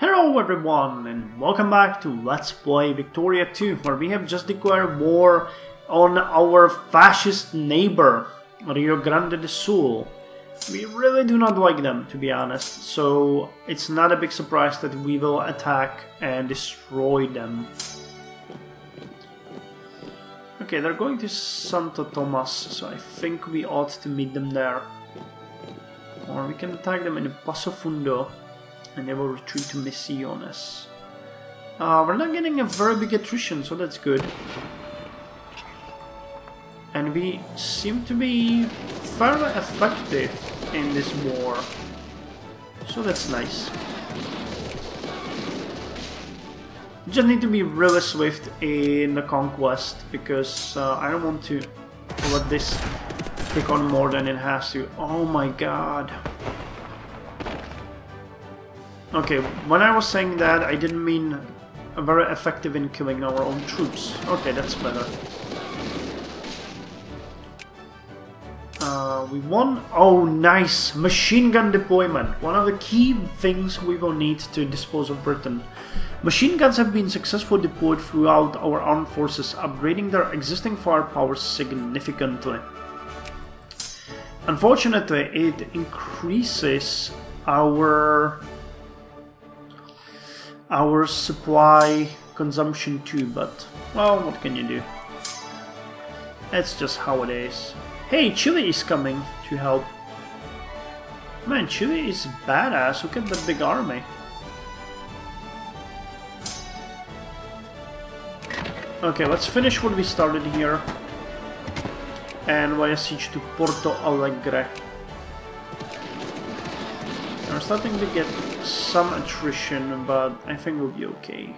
Hello everyone and welcome back to Let's Play Victoria 2, where we have just declared war on our fascist neighbor, Rio Grande do Sul. We really do not like them, to be honest, so it's not a big surprise that we will attack and destroy them. Okay, they're going to Santo Tomas, so I think we ought to meet them there. Or we can attack them in Passo Fundo, and they will retreat to Misiones. We're not getting a very big attrition, so that's good. And we seem to be fairly effective in this war, so that's nice. We just need to be really swift in the conquest, because I don't want to let this take on more than it has to. Oh my god. Okay, when I was saying that, I didn't mean very effective in killing our own troops. Okay, that's better. We won. Oh, nice! Machine gun deployment. One of the key things we will need to dispose of Britain. Machine guns have been successfully deployed throughout our armed forces, upgrading their existing firepower significantly. Unfortunately, it increases our supply consumption too, but, well, what can you do? That's just how it is. Hey, Chile is coming to help. Man, Chile is badass. Look at that big army. Okay, let's finish what we started here and lay a siege to Porto Alegre. We're starting to get some attrition, but I think we'll be okay.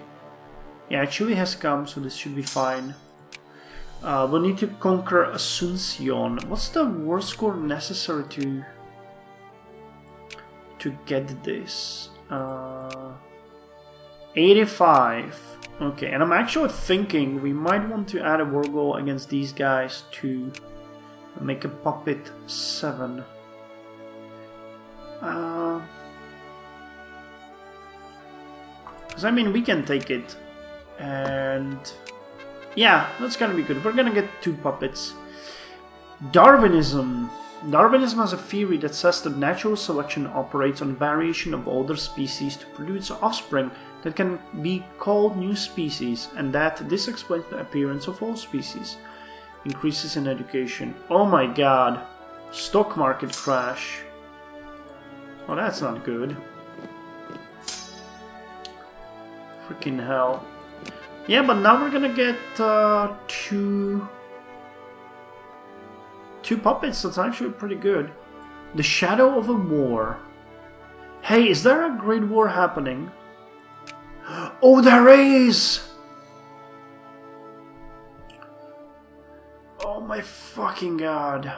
Yeah, Chile has come, so this should be fine. We'll need to conquer Asuncion. What's the war score necessary to get this? 85. Okay, and I'm actually thinking we might want to add a war goal against these guys to make a puppet 7. Because I mean, we can take it, and yeah, that's gonna be good. We're gonna get 2 puppets. Darwinism. Darwinism has a theory that says that natural selection operates on variation of older species to produce offspring that can be called new species, and that this explains the appearance of all species. Increases in education. Oh my god. Stock market crash. Well, that's not good. Freaking hell. Yeah, but now we're gonna get two puppets. That's actually pretty good. The Shadow of a War. Hey, is there a Great War happening? Oh, there is! Oh my fucking god.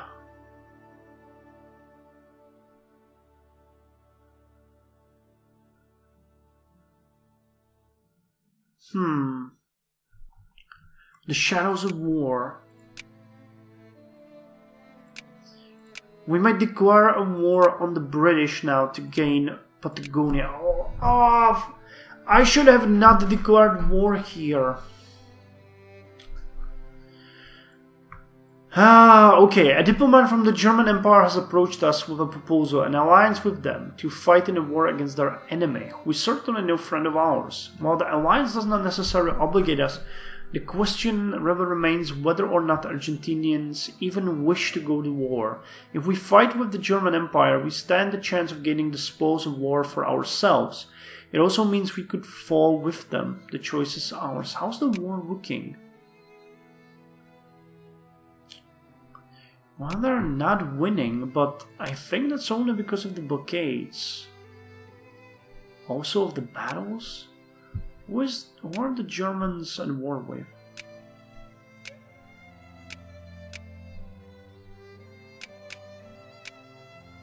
The Shadows of War. We might declare a war on the British now to gain Patagonia. Oh, I should have not declared war here. Okay, a diplomat from the German Empire has approached us with a proposal, an alliance with them, to fight in a war against their enemy, who is certainly no friend of ours. While the alliance does not necessarily obligate us, the question really remains whether or not Argentinians even wish to go to war. If we fight with the German Empire, we stand the chance of gaining the spoils of war for ourselves. It also means we could fall with them. The choice is ours. How's the war looking? Well, they're not winning, but I think that's only because of the blockades. Also of the battles? Who are the Germans at war with?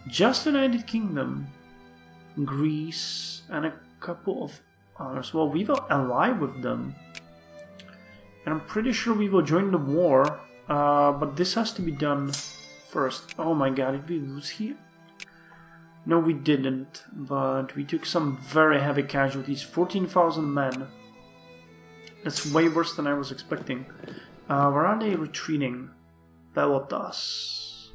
Just the United Kingdom, Greece, and a couple of others. Well, we will ally with them. And I'm pretty sure we will join the war. But this has to be done first. Oh my god, did we lose here? No, we didn't, but we took some very heavy casualties. 14,000 men. That's way worse than I was expecting. Where are they retreating? Pelotas.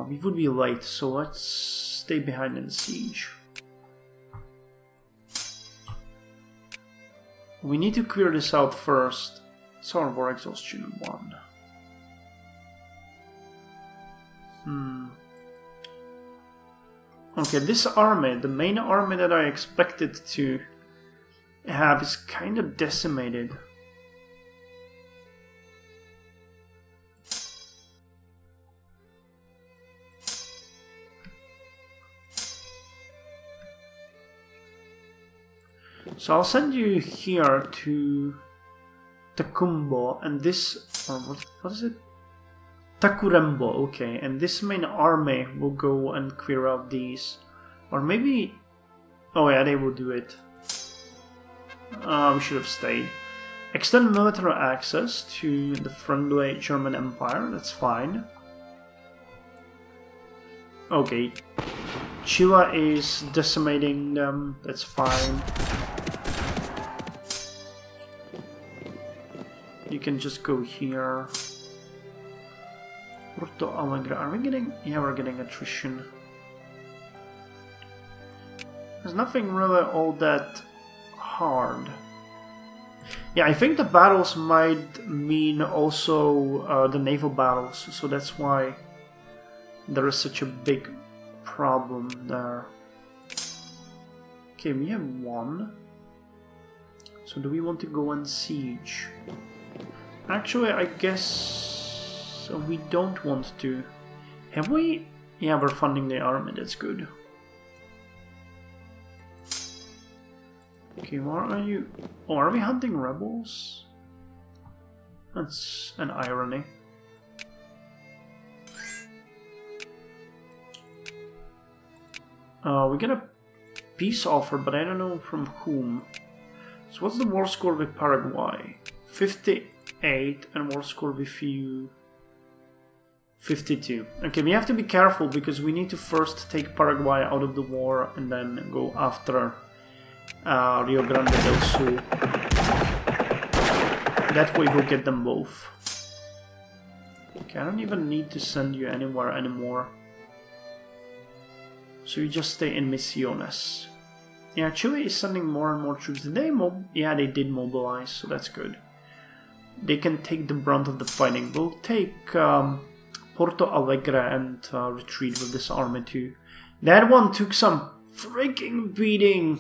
We would be late, so let's stay behind in the siege. We need to clear this out first. It's our war exhaustion 1. Okay, this army, the main army that I expected to have, is kind of decimated. So I'll send you here to Takumbo, and this, or what is it? Takurembo, okay, and this main army will go and clear out these. Or maybe... oh yeah, they will do it. We should have stayed. Extend military access to the friendly German Empire, that's fine. Okay. Chile is decimating them, that's fine. You can just go here. Porto Alegre, are we getting... yeah, we're getting attrition. There's nothing really all that hard. Yeah, I think the battles might mean also the naval battles, so that's why there is such a big problem there. Okay, we have 1. So do we want to go and siege? Actually, I guess we don't want to. Have we? Yeah, we're funding the army, that's good. Okay, where are you? Oh, are we hunting rebels? That's an irony. We get a peace offer, but I don't know from whom. So what's the war score with Paraguay? 58, and war score with you 52. Okay, we have to be careful because we need to first take Paraguay out of the war and then go after Rio Grande del Sul. That way we'll get them both. Okay, I don't even need to send you anywhere anymore. So you just stay in Misiones. Yeah, Chile is sending more and more troops. Did they yeah, they did mobilize, so that's good. They can take the brunt of the fighting. We'll take Porto Alegre and retreat with this army too. That one took some freaking beating.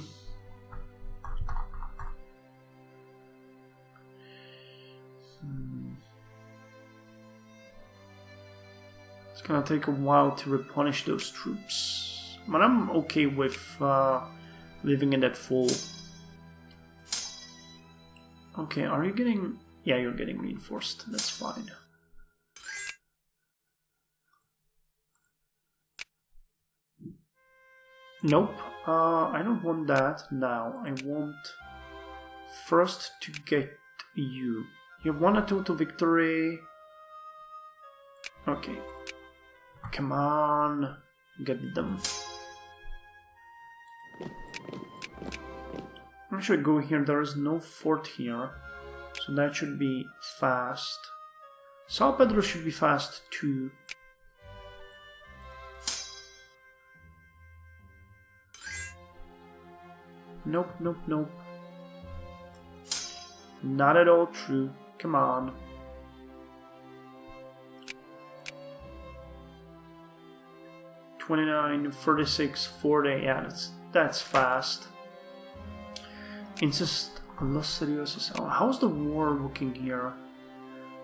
It's gonna take a while to replenish those troops. But I'm okay with living in that full. Okay, are you getting... yeah, you're getting reinforced. That's fine. Nope. I don't want that now. I want first to get you. You have won a total victory. Okay. Come on. Get them. I'm sure go here. There is no fort here. So that should be fast. Sao Pedro should be fast too. Nope, nope, nope. Not at all true. Come on. $29, 36, 40. Yeah, that's fast. Insist Los Seriosos. Oh, how's the war looking here?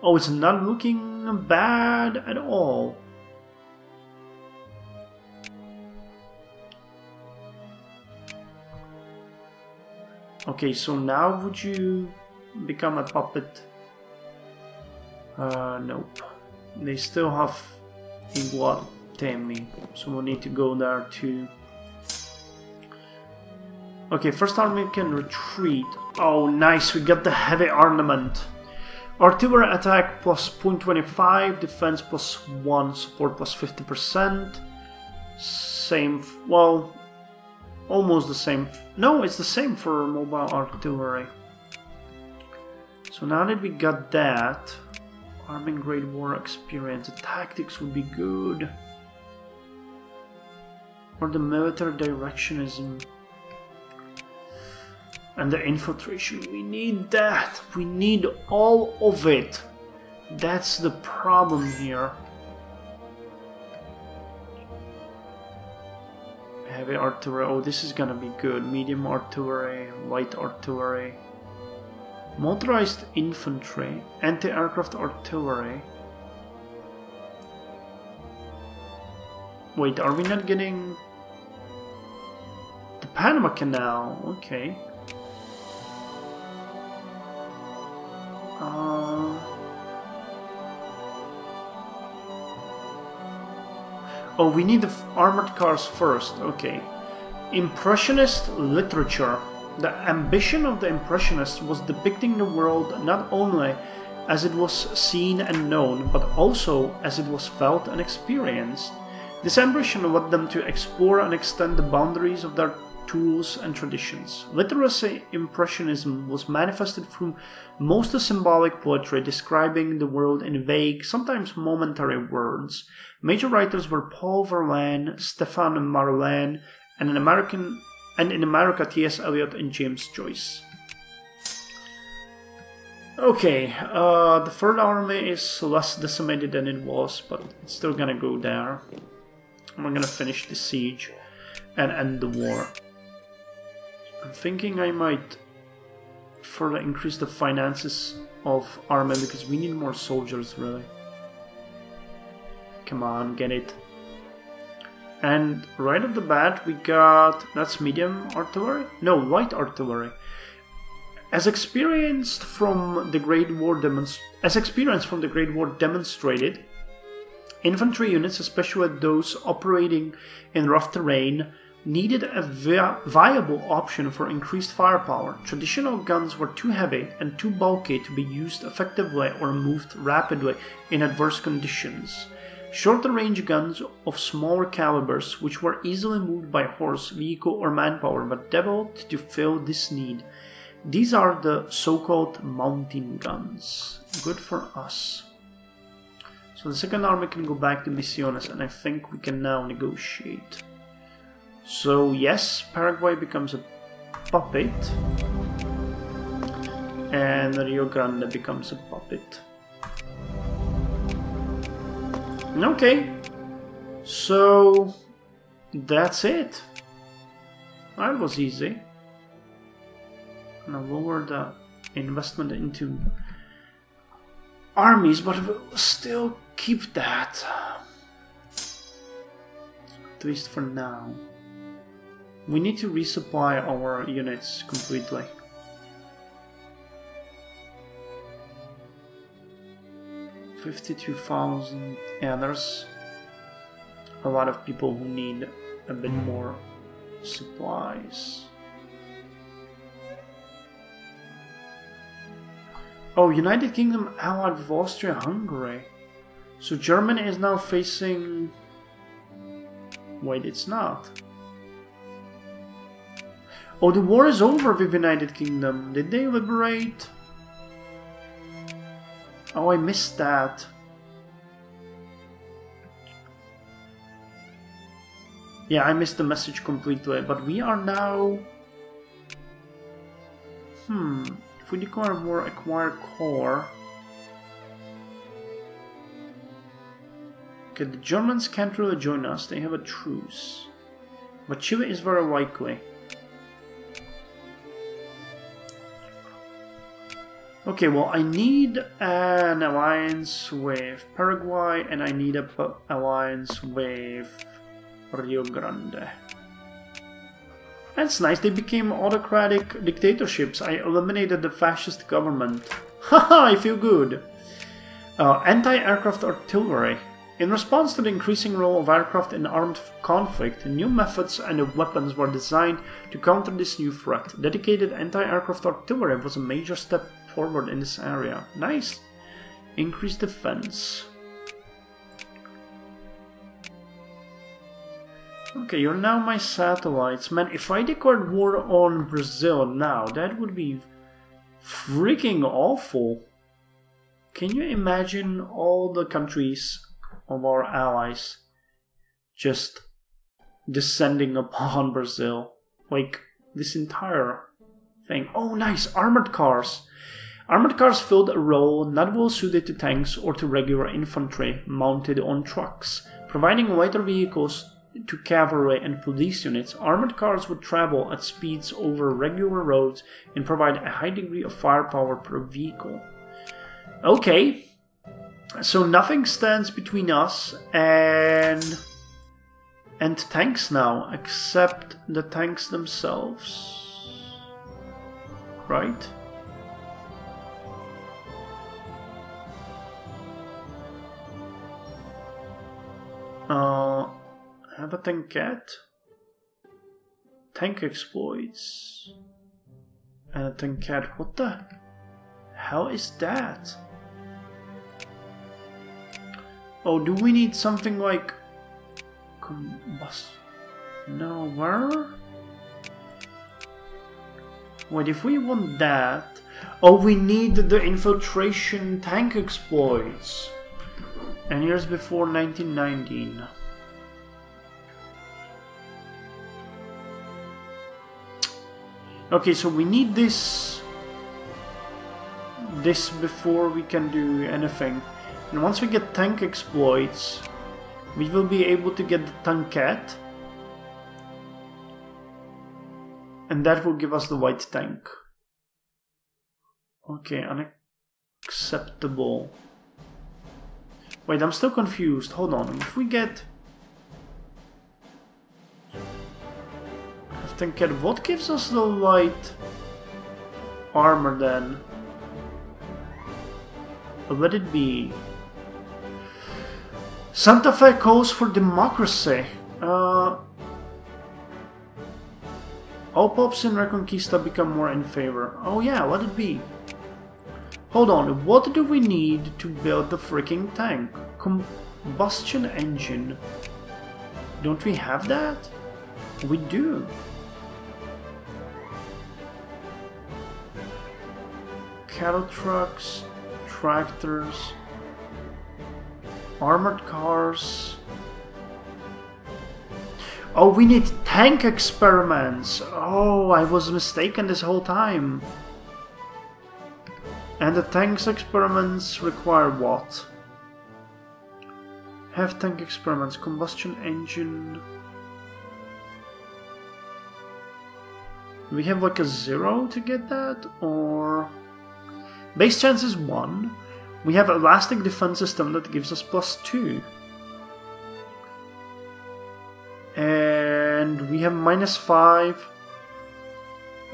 Oh, it's not looking bad at all. Okay, so now would you become a puppet? Nope. They still have Iguatemi, so we'll need to go there too. Okay, first army can retreat. Oh, nice, we got the heavy armament. Artillery attack plus 0.25, defense plus 1, support plus 50%. Same, well, almost the same. No, it's the same for mobile artillery. So now that we got that, arming Great War experience, the tactics would be good. Or the military directionism. And the infiltration, we need that. We need all of it. That's the problem here. Heavy artillery, oh, this is gonna be good. Medium artillery, light artillery. Motorized infantry, anti-aircraft artillery. Wait, are we not getting... The Panama Canal, okay. Oh, we need the armored cars first, okay. Impressionist literature. The ambition of the Impressionists was depicting the world not only as it was seen and known, but also as it was felt and experienced. This ambition led them to explore and extend the boundaries of their tools and traditions. Literary Impressionism was manifested through mostly symbolic poetry describing the world in vague, sometimes momentary words. Major writers were Paul Verlaine, Stéphane Marolin, and in America T.S. Eliot and James Joyce. Okay, the Third Army is less decimated than it was, but it's still gonna go there. We're gonna finish the siege and end the war. I'm thinking I might further increase the finances of army because we need more soldiers, really. Come on, get it. And right off the bat we got, that's medium artillery? No, light artillery. As experience from the Great War demonstrated, infantry units, especially those operating in rough terrain, needed a viable option for increased firepower. Traditional guns were too heavy and too bulky to be used effectively or moved rapidly in adverse conditions. Shorter range guns of smaller calibers, which were easily moved by horse, vehicle or manpower, were developed to fill this need. These are the so-called mountain guns. Good for us. So the Second Army can go back to Misiones, and I think we can now negotiate. So yes, Paraguay becomes a puppet, and Rio Grande becomes a puppet. Okay, so that's it. That was easy. I'm gonna lower the investment into armies, but we'll still keep that. At least for now. We need to resupply our units completely. $52,000. Yeah, there's a lot of people who need a bit more supplies. Oh, United Kingdom allied with Austria-Hungary. So Germany is now facing... Wait, it's not. Oh, the war is over with United Kingdom. Did they liberate? Oh, I missed that. Yeah, I missed the message completely. But we are now... If we declare war, acquire core... Okay, the Germans can't really join us. They have a truce. But Chile is very likely. Okay, well, I need an alliance with Paraguay, and I need an alliance with Rio Grande. That's nice, they became autocratic dictatorships. I eliminated the fascist government. Haha, I feel good. Anti-aircraft artillery. In response to the increasing role of aircraft in armed conflict, new methods and weapons were designed to counter this new threat. Dedicated anti-aircraft artillery was a major step forward in this area. Nice. Increased defense. Okay, you're now my satellites. Man, if I declared war on Brazil now, that would be freaking awful. Can you imagine all the countries of our allies just descending upon Brazil? Like, this entire thing. Oh, nice! Armored cars! Armored cars filled a role not well suited to tanks or to regular infantry mounted on trucks. Providing lighter vehicles to cavalry and police units, armored cars would travel at speeds over regular roads and provide a high degree of firepower per vehicle. Okay, so nothing stands between us and tanks now, except the tanks themselves, right? Have a tankette, tank exploits, and a tankette. What the hell is that? Oh, do we need something like combust? No, where? Wait, if we want that, oh, we need the infiltration tank exploits. And years before 1919. Okay, so we need this before we can do anything. And once we get tank exploits, we will be able to get the tankette. And that will give us the white tank. Okay, unacceptable. Wait, I'm still confused. Hold on. If we get tankette, what gives us the light armor then? Let it be. Santa Fe calls for democracy. All pops in Reconquista become more in favor. Oh yeah, let it be. Hold on, what do we need to build the freaking tank? Combustion engine. Don't we have that? We do. Cattle trucks, tractors, armored cars. Oh, we need tank experiments. Oh, I was mistaken this whole time. And the tanks experiments require what? Have tank experiments, combustion engine. We have like a 0 to get that, or base chance is 1. We have elastic defense system that gives us +2. And we have -5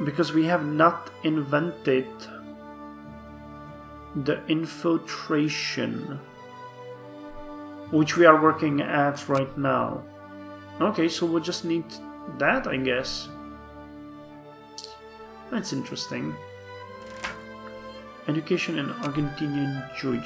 because we have not invented the infiltration, which we are working at right now. Okay, so we'll just need that, I guess. That's interesting. Education in Argentinian Joy.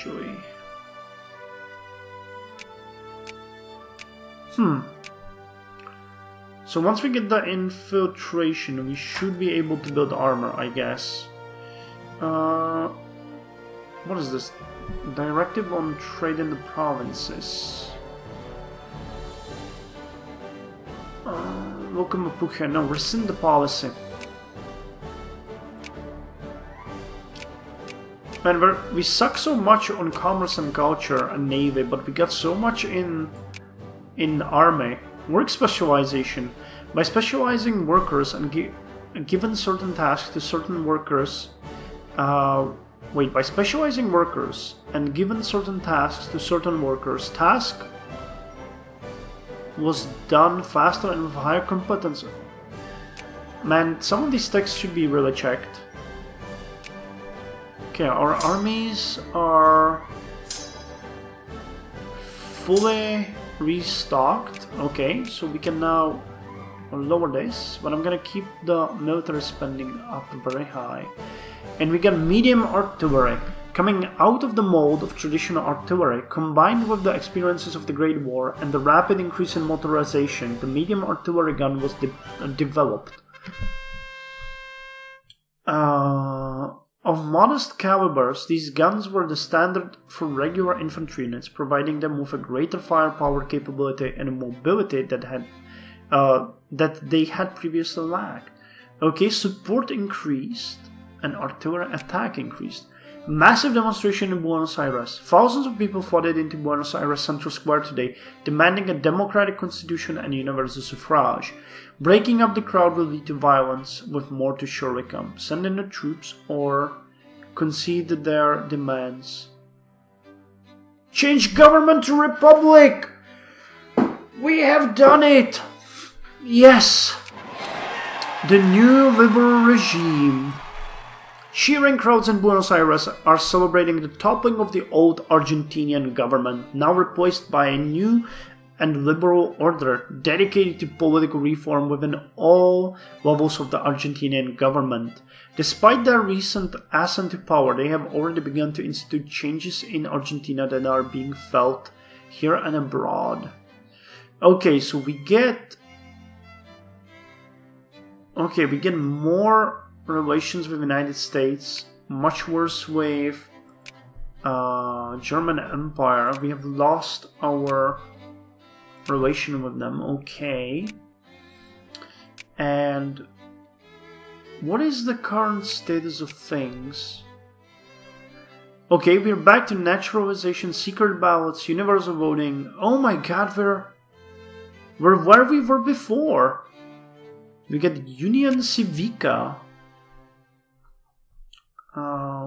So once we get the infiltration, we should be able to build armor, I guess. What is this? Directive on trade in the provinces. Welcome Mapuche. No, rescind the policy. Man, we suck so much on commerce and culture and navy, but we got so much in army. Work specialization. By specializing workers and given certain tasks to certain workers, by specializing workers and given certain tasks to certain workers, task was done faster and with higher competence. Man, some of these texts should be really checked. Okay, our armies are fully restocked. Okay, so we can now lower this, but I'm gonna keep the military spending up very high. And we got medium artillery. Coming out of the mold of traditional artillery, combined with the experiences of the Great War and the rapid increase in motorization, the medium artillery gun was developed. Of modest calibers, these guns were the standard for regular infantry units, providing them with a greater firepower capability and a mobility that they had previously lacked. Okay, support increased and artillery attack increased. Massive demonstration in Buenos Aires. Thousands of people flooded into Buenos Aires Central Square today, demanding a democratic constitution and universal suffrage. Breaking up the crowd will lead to violence, with more to surely come. Send in the troops or concede their demands. Change government to republic! We have done it! Yes! The new liberal regime. Cheering crowds in Buenos Aires are celebrating the toppling of the old Argentinian government, now replaced by a new and liberal order dedicated to political reform within all levels of the Argentinian government. Despite their recent ascent to power, they have already begun to institute changes in Argentina that are being felt here and abroad. Okay, so we get more relations with the United States, much worse with German Empire. We have lost our relation with them. Okay. And what is the current status of things? Okay, we're back to naturalization, secret ballots, universal voting. Oh my god, we're where we were before. We get Union Civica.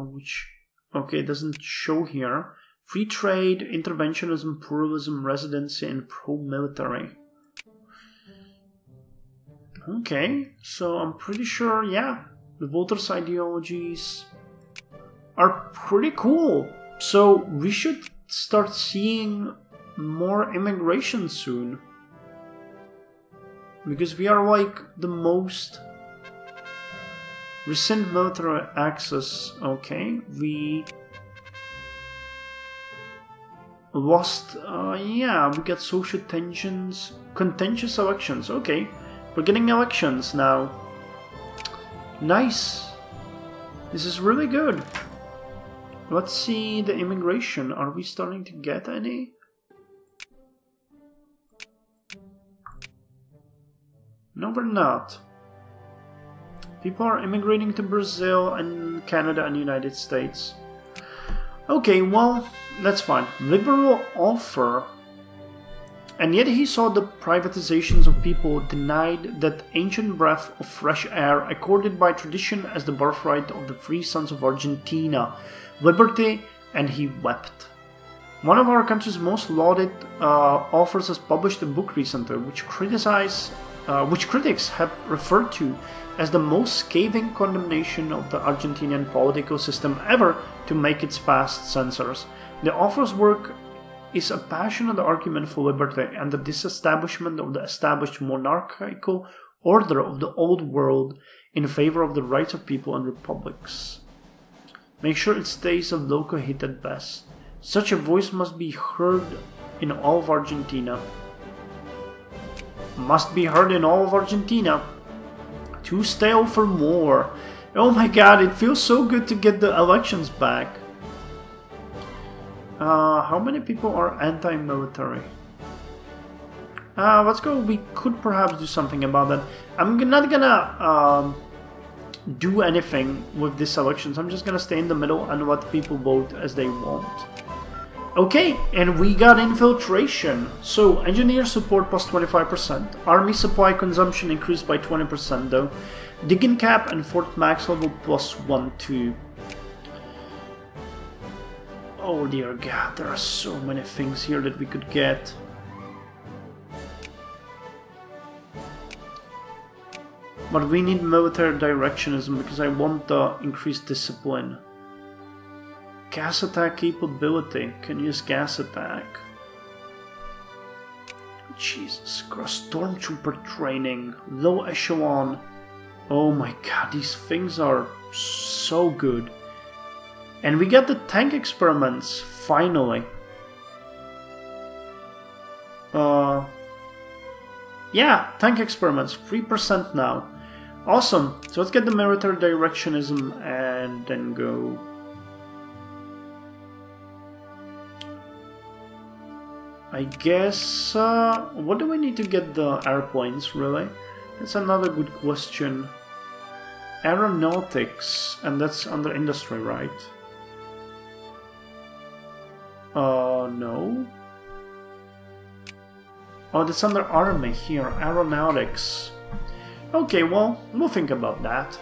Which, okay, doesn't show here. Free trade, interventionism, pluralism, residency, and pro-military. Okay, so I'm pretty sure, yeah, the voters' ideologies are pretty cool. So we should start seeing more immigration soon. Because we are like the most recent military access. Okay, we lost, yeah, we got social tensions, contentious elections. Okay, we're getting elections now. Nice. This is really good. Let's see the immigration. Are we starting to get any? No, we're not. People are immigrating to Brazil and Canada and United States. Okay, well, that's fine. Liberal offer. And yet he saw the privatizations of people, denied that ancient breath of fresh air accorded by tradition as the birthright of the free sons of Argentina. Liberty, and he wept. One of our country's most lauded authors has published a book recently which critics have referred to as the most scathing condemnation of the Argentinian political system ever to make its past censors. The author's work is a passionate argument for liberty and the disestablishment of the established monarchical order of the old world in favor of the rights of people and republics. Make sure it stays a local hit at best. Such a voice must be heard in all of Argentina. Must be heard in all of Argentina. Too stale for more. Oh my god, it feels so good to get the elections back. How many people are anti-military? Let's go. We could perhaps do something about that. I'm not gonna do anything with these elections. I'm just gonna stay in the middle and let people vote as they want. Okay, and we got infiltration. So, engineer support plus 25%. Army supply consumption increased by 20% though. Digging cap and Fort Max level plus 1, 2. Oh dear god, there are so many things here that we could get. But we need military directionism because I want the increased discipline. Gas attack capability. Can use gas attack. Jesus Christ. Stormtrooper training. Low echelon. Oh my god, these things are so good. And we get the tank experiments, finally. Yeah, tank experiments, 3% now. Awesome, so let's get the military directionism and then go. I guess, what do we need to get the airplanes, really? That's another good question. Aeronautics, and that's under industry, right? No. Oh, that's under army here, aeronautics. Okay, well, we'll think about that.